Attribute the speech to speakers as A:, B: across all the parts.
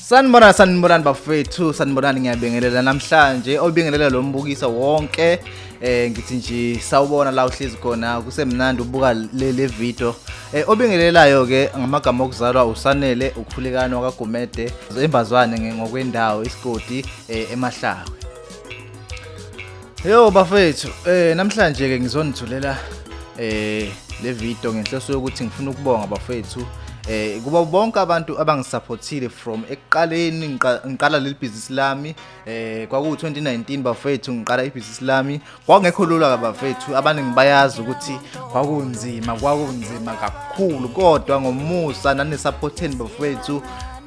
A: Sanibonani bafethu, sanibonani ngiyabingelela namhlanje. Obingelela lo mbukisa wonke. Ngithi nje sawubona la uhlezi khona kusemnandi ubuka le video. Obingelelayo ke ngamagama okuzalwa usanele ukhulekano kaGumede embazwane ngokwendawo isigodi emahlawe. Yo bafethu, namhlanje ke ngizonithulela le video ngenhloso yokuthi ngifuna ukubonga bafethu. Kuba bonke abantu abangisupportile from ekuqaleni ngiqala leli business lami kwaku 2019 bafethu ngiqala ibusiness lami kwakungekho lula bafethu abaningi bayazi ukuthi kwakunzima kakhulu kodwa ngomusa nanesupporteni bafethu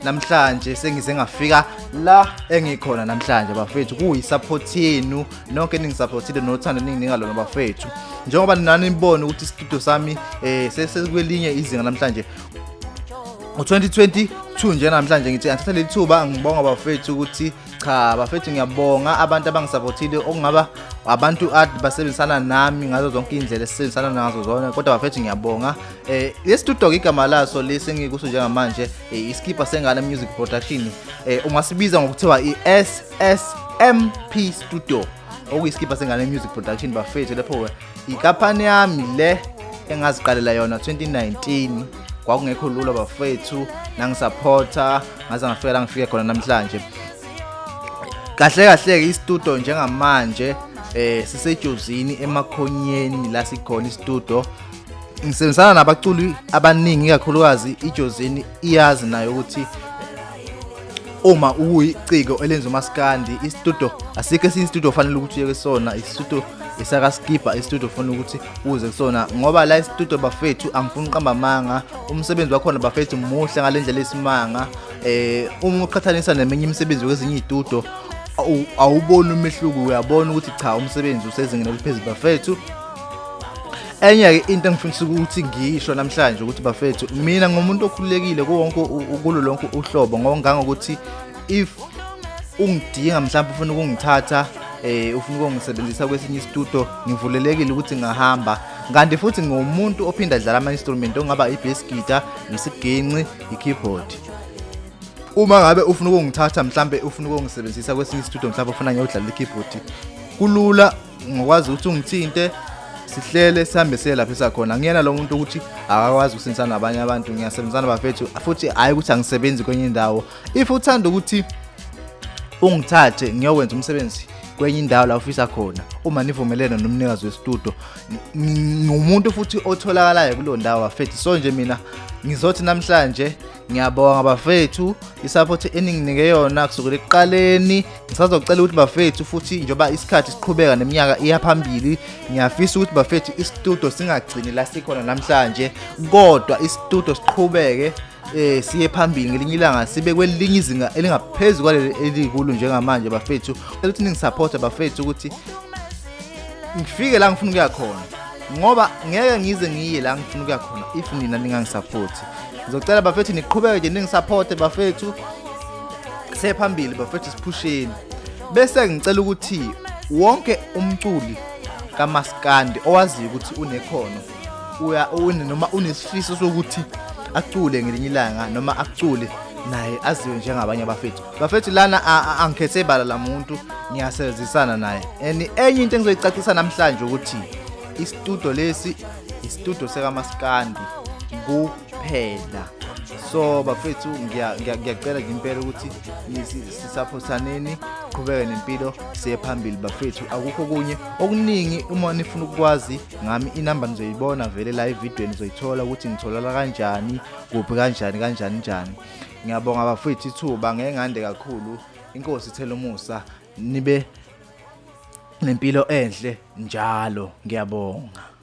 A: namhlanje sengize ngafika la engikhona namhlanje bafethu kuyisupport yenu nonke ningisupportile nothando ninginika lona bafethu njengoba nani nibone ukuthi studio sami sesekwelinye izinga namhlanje u2022 nje namhlanje ngithi ngithatha leli thuba ngibonga bafethu ukuthi cha bafethu ngiyabonga abantu abangisupportile okungaba abantu basebenzisana nami ngazo zonke indlela esisebenzisana nazo zona kodwa bafethu ngiyabonga le studio igama laso lesi ngikuso njengamanje skibha sengane music production ungasibiza ngokuthiwa iSSMP studio okuyiskibha sengane music production bafethu lapho ikampani yami le engaziqalela yona 2019 kwakungekho lula bafethu nangisupporta ngaze ngafika la ngifike khona namhlanje kahle ke istudio njengamanje sisejozini emakhonyeni la sikhona istudio ngisebenzisana nabaculi abaningi kakhulukazi ijozini iyazi nayo ukuthi uma uyiciko elenza umaskandi istudio asike sinstudio fanele ukuthi uye kusona istudio isaka skibha istudio ufuna ukuthi uze kusona ngoba la istudio bafethu angifuni uqamba manga umsebenzi wakho na bafethu muhle ngalendlela esimanga uma uqhathanisa neminye imisebenzi kwezinye istudio awubona umehluko uyabona ukuthi cha umsebenzi usezingeni eliphezulu bafethu enye ke into engifisa ukuthi ngisho namhlanje ukuthi bafethu mina ngomuntu okhululekile kuwonke ukulo lonke uhlobo ngokunganga ukuthi if ungidinga mhlawumbe ufuna ukungithatha ufuna ukungisebenzisa kwesinye istudio ngivulelekile ukuthi ngahamba kanti futhi ngomuntu ophinda adlala ama instrument ongaba ibass guitar isiginci ikeyboard uma ngabe ufuna ukungithatha mhlawumbe ufuna ukungisebenzisa kwesinye istudio mhlawumbe ufuna ngiyodlala ikeyboard kulula ngokwazi ukuthi ungithinte sihlele sihambe siye lapha esakhona ngiyena lo muntu ukuthi akakwazi ukusebenzana nabanye abantu ngiyasebenzana bafethu futhi hayi ukuthi angisebenzi kwenye indawo if uthanda ukuthi ungithathe ngiyowenza umsebenzi kwenye indawo la ufisa khona uma nivumelene nomnikazi westudio ngumuntu futhi otholakalayo kulo ndawo bafethu so nje mina ngizothi namhlanje ngiyabonga bafethu isupport eninginike yona kusukela ekuqaleni ngisazocela ukuthi bafethu futhi njoba isikhathi siqhubeka neminyaka iyaphambili ngiyafisa ukuthi bafethu istudio singagcini la sikhona namhlanje kodwa istudio siqhubeke siye phambili ngelinye ilanga sibe kwelinye izinga elingaphezulu kwaleli elikhulu njengamanje bafethu ukuthi ningisupport bafethu ukuthi ngifike la ngifuna ukuya khona ngoba ngeke ngize ngiye la ngifuna ukuya khona if nina ningangisupport ngizocela bafethu niqhubeke nje ningisupport bafethu sephambili bafethu siphusheni bese ngicela ukuthi wonke umculi kaMaskandi owaziyo ukuthi unekhono noma unesifiso sokuthi acule ngelinye ilanga noma acule naye aziwe njengabanye bafethu lana angikhethe bala lamuntu ngiyasebenzisana naye and enye into engizoyicacisa namhlanje ukuthi istudio lesi istudio sekaMaskandi kuphela so bafethu ngiyacela nje impela ukuthi sisupportaneni qhubeke nempilo siye phambili bafethu akukho kunye okuningi uma nifuna ukwazi ngami inamba nizoyibona vele la evidweni nizoyithola ukuthi ngitholala kanjani kuphi kanjani ngiyabonga bafethu ithuba ngeke ngande kakhulu inkosi ithela umusa nibe nempilo enhle njalo ngiyabonga.